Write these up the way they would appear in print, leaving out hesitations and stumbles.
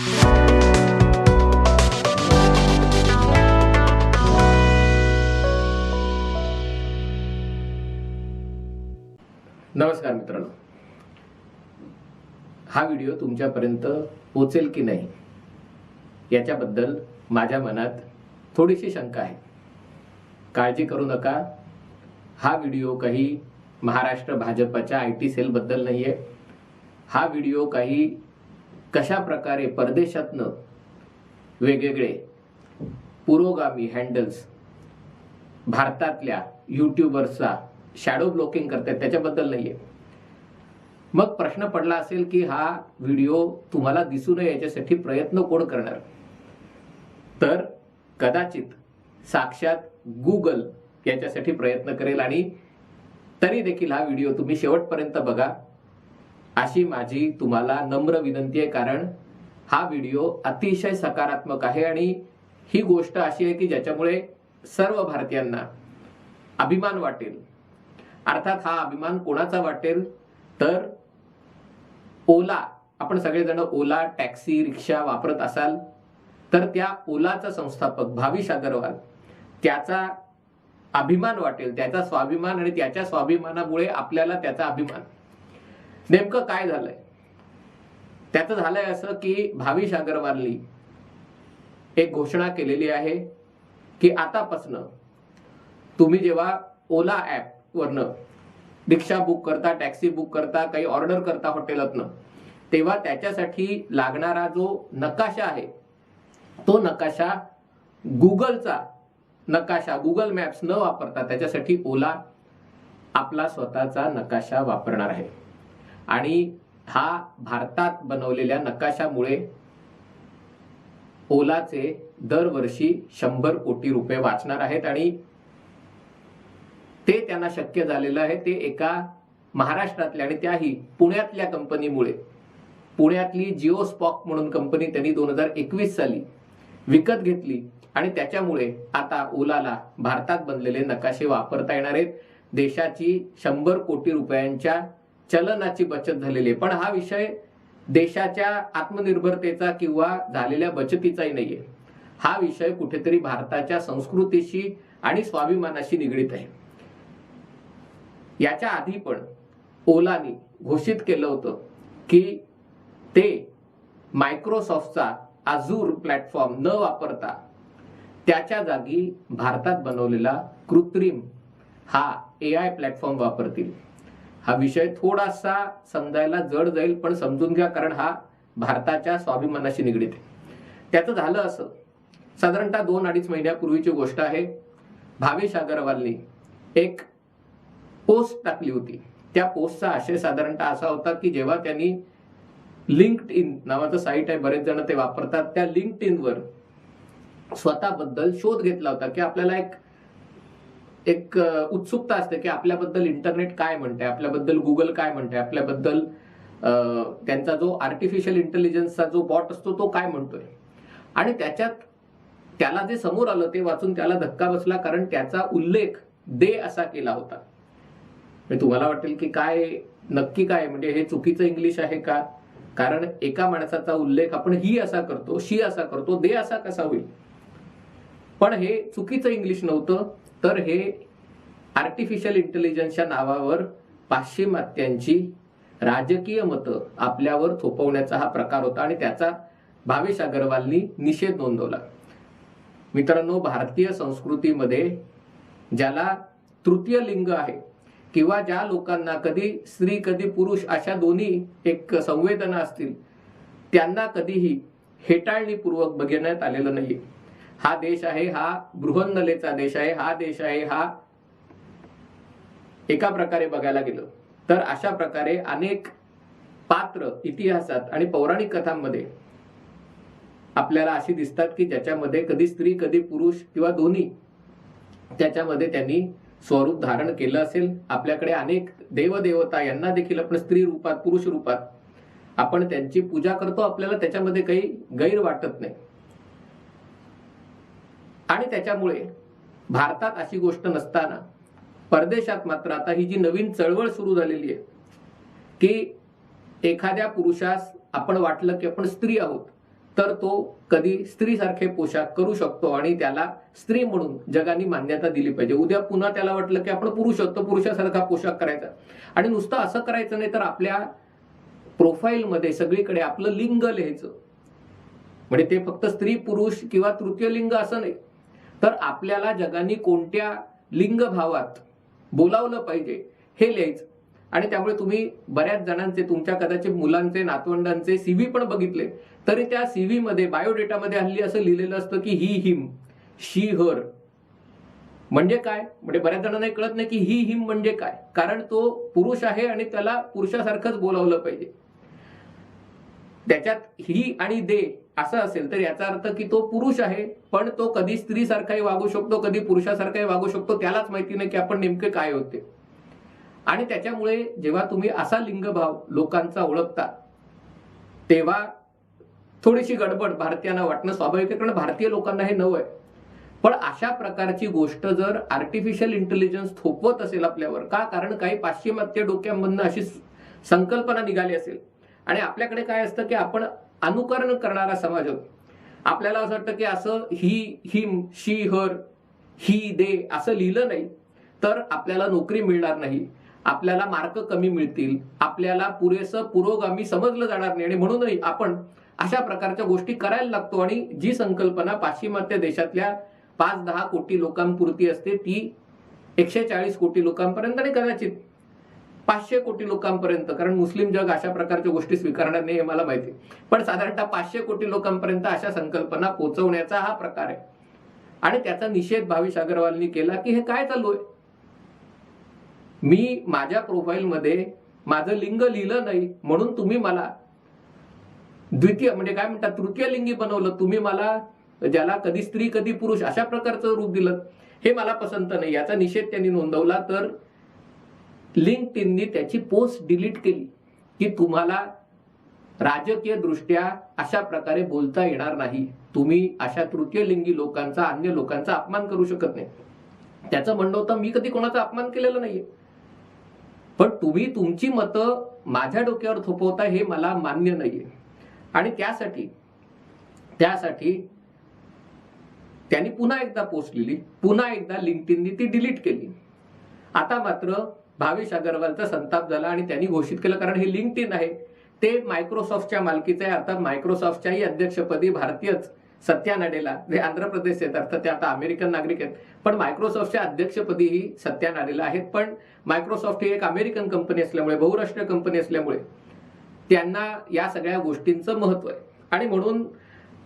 नमस्कार मित्रांनो, हा व्हिडिओ तुमच्यापर्यंत पोहोचेल की नाही याच्याबद्दल माझ्या मनात थोडीशी शंका आहे. काळजी करू नका, हा व्हिडिओ काही महाराष्ट्र भाजपच्या IT सेल बद्दल नाहीये. हा व्हिडिओ काही कशा प्रकारे परदेशातनं वेगवेगळे पुरोगामी हँडल्स भारतातल्या यूट्यूबर्सचा शॅडो ब्लॉकिंग करतात त्याच्याबद्दल नाहीये. मग प्रश्न पडला असेल की हा व्हिडिओ तुम्हाला दिसू नये याच्यासाठी प्रयत्न कोण करणार? तर कदाचित साक्षात गुगल याच्यासाठी प्रयत्न करेल आणि तरी देखील हा व्हिडिओ तुम्ही शेवटपर्यंत बघा अशी माझी तुम्हाला नम्र विनंती आहे. कारण हा व्हिडिओ अतिशय सकारात्मक आहे आणि ही गोष्ट अशी आहे की ज्याच्यामुळे सर्व भारतीयांना अभिमान वाटेल. अर्थात हा अभिमान कोणाचा वाटेल तर ओला, आपण सगळेजण ओला टॅक्सी रिक्षा वापरत असाल तर त्या ओलाचा संस्थापक भाविश अग्रवाल त्याचा अभिमान वाटेल, त्याचा स्वाभिमान, आणि त्याच्या स्वाभिमानामुळे आपल्याला त्याचा अभिमान. नेमकं काय झालंय? त्याचं झालंय असं की भाविश अग्रवालनी एक घोषणा केलेली आहे की आतापासनं तुम्ही जेव्हा ओला ॲप वरनं रिक्षा बुक करता, टॅक्सी बुक करता, काही ऑर्डर करता हॉटेलातनं, तेव्हा त्याच्यासाठी लागणारा जो नकाशा आहे तो नकाशा गुगलचा नकाशा, गुगल मॅप्स न वापरता त्याच्यासाठी ओला आपला स्वतःचा नकाशा वापरणार आहे. आणि हा भारतात बनवलेल्या नकाशामुळे ओलाचे दरवर्षी 100 कोटी रुपये वाचणार आहेत. आणि ते त्यांना शक्य झालेलं आहे ते एका महाराष्ट्रातल्या आणि त्याही पुण्यातल्या कंपनीमुळे. पुण्यातली जिओ स्पॉक म्हणून कंपनी त्यांनी 2021 साली विकत घेतली आणि त्याच्यामुळे आता ओलाला भारतात बनलेले नकाशे वापरता येणार आहेत. देशाची 100 कोटी रुपयांच्या चलनाची बचत झालेली आहे. पण हा विषय देशाच्या आत्मनिर्भरतेचा किंवा झालेल्या बचतीचाही नाहीये. हा विषय कुठेतरी भारताच्या संस्कृतीशी आणि स्वाभिमानाशी निगडीत आहे. याच्या आधी पण ओलानी घोषित केलं होतं की ते मायक्रोसॉफ्टचा अजूर प्लॅटफॉर्म न वापरता त्याच्या जागी भारतात बनवलेला कृत्रिम हा AI प्लॅटफॉर्म वापरतील. हा विषय थोडासा समजायला जड जाईल, पण समजून घ्या, कारण हा भारताच्या स्वाभिमानाशी निगडीत आहे. त्याचं झालं असं, साधारणतः 2-2.5 महिन्यापूर्वीची गोष्ट आहे. भाविश अग्रवालनी एक पोस्ट टाकली होती. त्या पोस्टचा आशय साधारणतः असा होता की जेव्हा त्यांनी लिंक्डइन नावाचं साईट आहे, बरेच जण ते वापरतात, त्या लिंक्डइनवर स्वतःबद्दल शोध घेतला होता की आपल्याला एक उत्सुकता असते की आपल्याबद्दल इंटरनेट काय म्हणते, आपल्याबद्दल गुगल काय म्हणते, आपल्याबद्दल त्यांचा जो आर्टिफिशियल इंटेलिजन्सचा जो बॉट असतो तो काय म्हणतोय. आणि त्याच्यात त्याला जे समोर आलं ते वाचून त्याला धक्का बसला, कारण त्याचा उल्लेख दे असा केला होता. तुम्हाला वाटेल की काय नक्की काय, म्हणजे हे चुकीचं इंग्लिश आहे का? कारण एका माणसाचा उल्लेख आपण ही असा करतो, शी असा करतो, दे असा कसा होईल? पण हे चुकीचं इंग्लिश नव्हतं, तर हे आर्टिफिशियल इंटेलिजन्सच्या नावावर पाश्चिमात्यांची राजकीय मतं आपल्यावर थोपवण्याचा हा प्रकार होता आणि त्याचा भाविश अग्रवालनी निषेध नोंदवला. मित्रांनो, भारतीय संस्कृतीमध्ये ज्याला तृतीय लिंग आहे किंवा ज्या लोकांना कधी स्त्री कधी पुरुष अशा दोन्ही एक संवेदना असतील, त्यांना कधीही हेटाळणीपूर्वक बघण्यात आलेलं नाही. हा देश आहे, हा बृहन्नलेचा देश आहे, हा देश आहे, हा एका प्रकारे बघायला गेलं तर अशा प्रकारे अनेक पात्र इतिहासात आणि पौराणिक कथांमध्ये आपल्याला अशी दिसतात की ज्याच्यामध्ये कधी स्त्री कधी पुरुष किंवा दोन्ही त्याच्यामध्ये त्यांनी स्वरूप धारण केलं असेल. आपल्याकडे अनेक देवदेवता यांना देखील आपण स्त्री रूपात पुरुष रूपात आपण त्यांची पूजा करतो, आपल्याला त्याच्यामध्ये काही गैर वाटत नाही. आणि त्याच्यामुळे भारतात अशी गोष्ट नसताना परदेशात मात्र आता ही जी नवीन चळवळ सुरू झालेली आहे की एखाद्या पुरुषास आपण वाटलं की आपण स्त्री आहोत तर तो कधी स्त्रीसारखे पोशाख करू शकतो आणि त्याला स्त्री म्हणून जगाने मान्यता दिली पाहिजे. उद्या पुन्हा त्याला वाटलं की आपण पुरुष आहोत तर पुरुषासारखा पोशाख करायचा. आणि नुसतं असं करायचं नाही तर आपल्या प्रोफाईलमध्ये सगळीकडे आपलं लिंग लिहायचं. म्हणजे ते फक्त स्त्री पुरुष किंवा तृतीय लिंग असं नाही, तर आपल्याला जगाने कोणत्या लिंग भावात बोलावलं पाहिजे हे लिहायचं. आणि त्यामुळे तुम्ही बऱ्याच जणांचे, तुमच्या कदाचित मुलांचे, नातवंडांचे सीव्ही पण बघितले, तरी त्या सीव्ही मध्ये, बायोडेटामध्ये हल्ली असं लिहिलेलं असतं की ही हिम, शी हर. म्हणजे काय? म्हणजे बऱ्याच जणांना कळत नाही की ही हिम म्हणजे काय, कारण तो पुरुष आहे आणि त्याला पुरुषासारखंच बोलावलं पाहिजे. त्याच्यात ही आणि दे असं असेल तर याचा अर्थ की तो पुरुष आहे, पण तो कधी स्त्रीसारखाही वागू शकतो, कधी पुरुषासारखाही वागू शकतो. त्यालाच माहिती नाही की आपण नेमके काय होते. आणि त्याच्यामुळे जेव्हा तुम्ही असा लिंगभाव लोकांचा ओळखता तेव्हा थोडीशी गडबड भारतीयांना वाटणं स्वाभाविक आहे, कारण भारतीय लोकांना हे नवं आहे. पण अशा प्रकारची गोष्ट जर आर्टिफिशियल इंटेलिजन्स थोपवत असेल आपल्यावर, का? कारण काही पाश्चिमात्य डोक्यांमधनं अशी संकल्पना निघाली असेल. आणि आपल्याकडे काय असतं की आपण अनुकरण करणारा समाज आहोत. आपल्याला असं वाटतं की असं ही हिम, शी हर, ही दे असं लिहिलं नाही तर आपल्याला नोकरी मिळणार नाही, आपल्याला मार्क कमी मिळतील, आपल्याला पुरेसं पुरोगामी समजलं जाणार नाही. आणि म्हणूनही आपण अशा प्रकारच्या गोष्टी करायला लागतो. आणि जी संकल्पना पाश्चिमात्य देशातल्या 5-10 कोटी लोकांपुरती असते ती 140 कोटी लोकांपर्यंत आणि कदाचित 500 कोटी लोकांपर्यंत, कारण मुस्लिम जग अशा प्रकारच्या गोष्टी स्वीकारणार नाही हे मला माहिती, पण साधारणतः 500 कोटी लोकांपर्यंत अशा संकल्पना पोहोचवण्याचा हा प्रकार आहे. आणि त्याचा निषेध भावेश अग्रवालनी केला की हे काय चालू आहे. मी माझ्या प्रोफाईलमध्ये माझं लिंग लिहिलं नाही म्हणून तुम्ही मला द्वितीय, म्हणजे काय म्हणतात, तृतीय लिंगी बनवलं. तुम्ही मला, ज्याला कधी स्त्री कधी पुरुष अशा प्रकारचं रूप दिलं, हे मला पसंत नाही. याचा निषेध त्यांनी नोंदवला. तर लिंक्डइननी त्याची पोस्ट डिलीट केली की तुम्हाला राजकीय दृष्ट्या अशा प्रकारे बोलता येणार नाही, तुम्ही अशा तृतीय लिंगी लोकांचा, अन्य लोकांचा अपमान करू शकत नाही. त्याचं म्हणणं होतं मी कधी कोणाचा अपमान केलेला नाहीये, पण तुम्ही तुमची मतं माझ्या डोक्यावर थोपवता हे मला मान्य नाहीये. आणि त्यासाठी त्यांनी पुन्हा एकदा पोस्ट लिहिली, पुन्हा एकदा लिंक्डइननी ती डिलीट केली. आता मात्र भावेश अग्रवालचा संताप झाला आणि त्यांनी घोषित केलं, कारण हे लिंक्डइन आहे ते मायक्रोसॉफ्टच्या मालकीचं आहे. अर्थात मायक्रोसॉफ्टच्याही अध्यक्षपदी भारतीयच सत्या नाडेला, जे आंध्र प्रदेश आहेत, अर्थात ते आता अमेरिकन नागरिक आहेत, पण मायक्रोसॉफ्टच्या अध्यक्षपदीही सत्या नाडेला आहेत. पण मायक्रोसॉफ्ट ही एक अमेरिकन कंपनी असल्यामुळे, बहुराष्ट्रीय कंपनी असल्यामुळे त्यांना या सगळ्या गोष्टींचं महत्व आहे. आणि म्हणून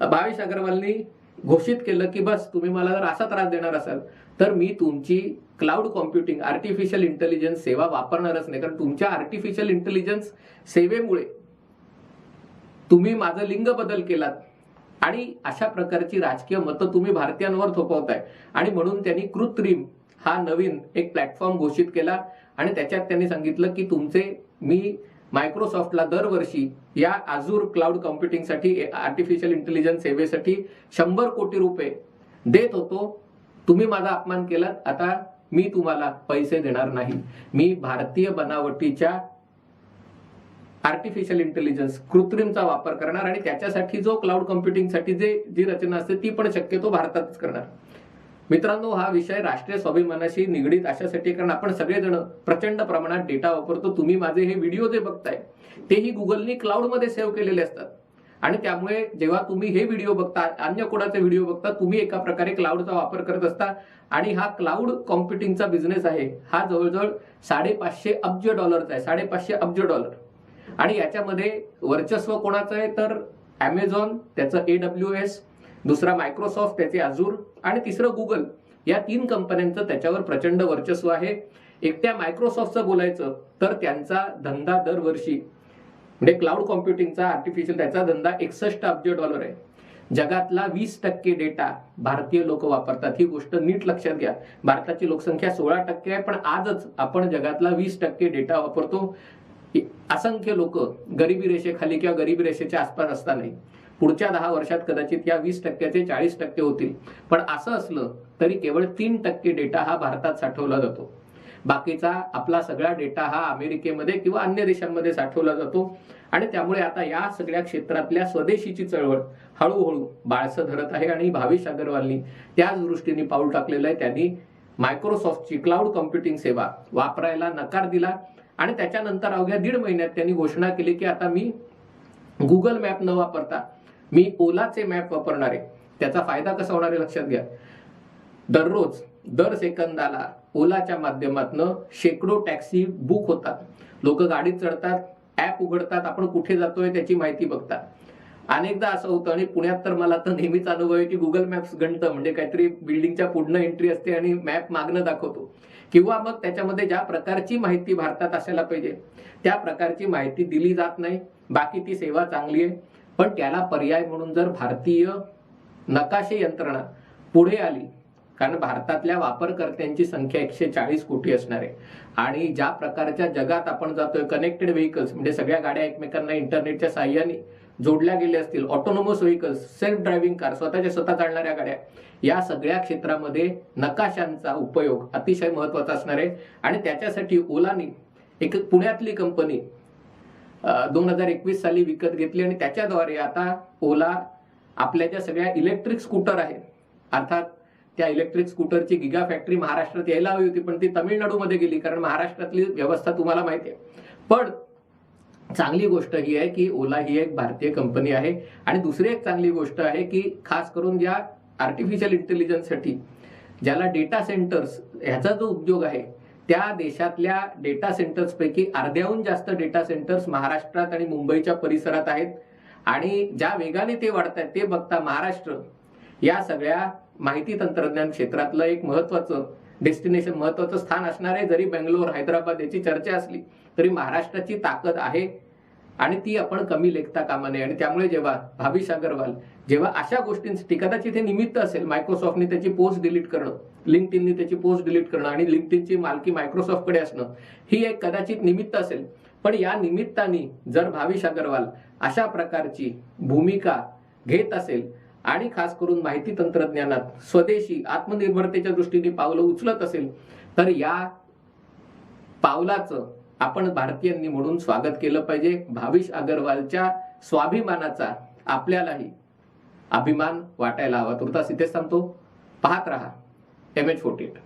भावेश अग्रवालनी घोषित केलं की बस, तुम्ही मला जर असा त्रास देणार असाल तर मी तुमची क्लाउड कॉम्प्युटिंग, आर्टिफिशियल इंटेलिजन्स सेवा वापरणारच नाही. कारण तुमच्या आर्टिफिशियल इंटेलिजन्स सेवेमुळे तुम्ही माझं लिंग बदल केलात आणि अशा प्रकारची राजकीय मतं तुम्ही भारतीयांवर थोपवताय. आणि म्हणून त्यांनी कृत्रिम हा नवीन एक प्लॅटफॉर्म घोषित केला. आणि त्याच्यात त्यांनी सांगितलं की मी मायक्रोसॉफ्टला दरवर्षी या अजूर क्लाउड कॉम्प्युटिंगसाठी, आर्टिफिशियल इंटेलिजन्स सेवेसाठी 100 कोटी रुपये देत होतो. तुम्ही माझा अपमान केलात, आता मी तुम्हाला पैसे देणार नाही. मी भारतीय बनावटीच्या आर्टिफिशियल इंटेलिजन्स, कृत्रिमचा वापर करणार आणि त्याच्यासाठी जो क्लाउड कॉम्प्युटिंगसाठी जी रचना असते ती पण शक्यतो भारतातच करणार. मित्रांनो, हा विषय राष्ट्रीय स्वाभिमानाशी निगडीत अशासाठी, कारण आपण सगळेजण प्रचंड प्रमाणात डेटा वापरतो. तुम्ही माझे हे व्हिडिओ जे बघताय तेही गुगलनी क्लाउडमध्ये सेव्ह केलेले असतात. आणि त्यामुळे जेव्हा तुम्ही हे व्हिडिओ बघता, अन्य कोणाचे व्हिडिओ बघता, तुम्ही एका प्रकारे क्लाउडचा वापर करत असता. आणि हा क्लाउड कॉम्प्युटिंगचा बिझनेस आहे, हा जवळजवळ $550 अब्ज आहे, $550 अब्ज. आणि याच्यामध्ये वर्चस्व कोणाचं आहे तर अमेझॉन, त्याचं AWS, दुसरा मायक्रोसॉफ्ट, त्याचे अजूर, आणि तिसरं गुगल, या 3 कंपन्यांचं त्याच्यावर प्रचंड वर्चस्व आहे. एकट्या मायक्रोसॉफ्टचं बोलायचं तर त्यांचा धंदा दरवर्षी, म्हणजे क्लाउड कॉम्प्युटिंगचा, आर्टिफिशियल, त्याचा धंदा $61 अब्ज आहे. जगातला 20% डेटा भारतीय लोक वापरतात. ही गोष्ट नीट लक्षात घ्या. भारताची लोकसंख्या 16% आहे, पण आजच आपण जगातला 20% डेटा वापरतो. असंख्य लोक गरिबी रेषेखाली किंवा गरिबी रेषेच्या आसपास असतानाही पुढच्या 10 वर्षात कदाचित या 20%चे 40% होतील. पण असं असलं तरी केवळ 3% डेटा हा भारतात साठवला जातो. बाकीचा आपला सगळा डेटा हा अमेरिकेमध्ये किंवा अन्य देशांमध्ये साठवला जातो आणि त्यामुळे आता या सगळ्या क्षेत्रातल्या स्वदेशीची चळवळ हळूहळू बाळसं धरत आहे आणि भाविश अग्रवालनी त्याच दृष्टीने पाऊल टाकलेलं आहे. त्यांनी मायक्रोसॉफ्टची क्लाउड कम्प्युटिंग सेवा वापरायला नकार दिला आणि त्याच्यानंतर अवघ्या 1.5 महिन्यात त्यांनी घोषणा केली की आता मी गुगल मॅप न वापरता मी ओलाचे मॅप वापरणार आहे. त्याचा फायदा कसा होणार आहे लक्षात घ्या. दररोज दर सेकंदाला ओलाच्या माध्यमातून शेकडो टॅक्सी बुक होतात. लोक गाडीत चढतात, ऍप उघडतात, आपण कुठे जातोय त्याची माहिती बघतात. अनेकदा असं होतं आणि पुण्यात तर मला तर नेहमीच अनुभव आहे की गुगल मॅप्स गणतं म्हणजे काहीतरी बिल्डिंगच्या पुढनं एंट्री असते आणि मॅप मागणं दाखवतो किंवा मग त्याच्यामध्ये ज्या प्रकारची माहिती भारतात असायला पाहिजे त्या प्रकारची माहिती दिली जात नाही. बाकी ती सेवा चांगली आहे पण त्याला पर्याय म्हणून जर भारतीय नकाशे यंत्रणा पुढे आली, कारण भारतातल्या वापरकर्त्यांची संख्या 140 कोटी असणार आहे आणि ज्या प्रकारच्या जगात आपण जातोय, कनेक्टेड व्हेकल्स म्हणजे सगळ्या गाड्या एकमेकांना इंटरनेटच्या साहाय्याने जोडल्या गेल्या असतील, autonomous vehicles, self driving car, स्वतः चालणाऱ्या गाड्या, या सगळ्या क्षेत्रामध्ये नकाशांचा उपयोग अतिशय महत्वाचा असणार आहे. आणि त्याच्यासाठी ओलानी एक पुण्यातली कंपनी 2021 साली विकत घेतली आणि त्याच्याद्वारे आता ओला आपल्या ज्या सगळ्या इलेक्ट्रिक स्कूटर आहेत, अर्थात त्या इलेक्ट्रिक स्कूटरची गिगा फॅक्टरी महाराष्ट्रात यायला हवी होती पण ती तामिळनाडूमध्ये गेली कारण महाराष्ट्रातली व्यवस्था तुम्हाला माहिती आहे. पण चांगली गोष्ट ही आहे की ओला ही एक भारतीय कंपनी आहे. आणि दुसरी एक चांगली गोष्ट आहे की खास करून ज्या आर्टिफिशियल इंटेलिजन्ससाठी ज्याला डेटा सेंटर्स ह्याचा जो उद्योग आहे त्या देशातल्या डेटा सेंटर्स पैकी अर्ध्याहून जास्त डेटा सेंटर्स महाराष्ट्रात आणि मुंबईच्या परिसरात आहेत. आणि ज्या वेगाने ते वाढत आहेत ते बघता महाराष्ट्र या सगळ्या माहिती तंत्रज्ञान क्षेत्रातलं एक महत्वाचं डेस्टिनेशन, महत्वाचं स्थान असणार आहे. जरी बेंगलोर, हैदराबाद याची चर्चा असली तरी महाराष्ट्राची ताकद आहे आणि ती आपण कमी लेखता कामा नये. आणि त्यामुळे जेव्हा भाविश अग्रवाल जेव्हा अशा गोष्टींसाठी कदाचित हे निमित्त असेल, मायक्रोसॉफ्टने त्याची पोस्ट डिलीट करणं, लिंक्डइनने त्याची पोस्ट डिलीट करणं आणि लिंक्डइनची मालकी मायक्रोसॉफ्टकडे असणं, ही एक कदाचित निमित्त असेल. पण या निमित्ताने जर भाविश अग्रवाल अशा प्रकारची भूमिका घेत असेल आणि खास करून माहिती तंत्रज्ञानात स्वदेशी आत्मनिर्भरतेच्या दृष्टीने पावलं उचलत असेल तर या पावलाचं आपण भारतीयांनी म्हणून स्वागत केलं पाहिजे. भाविश अग्रवालच्या स्वाभिमानाचा आपल्यालाही अभिमान वाटायला हवा. तुर्तास इथेच थांबतो. पाहत रहा MH48.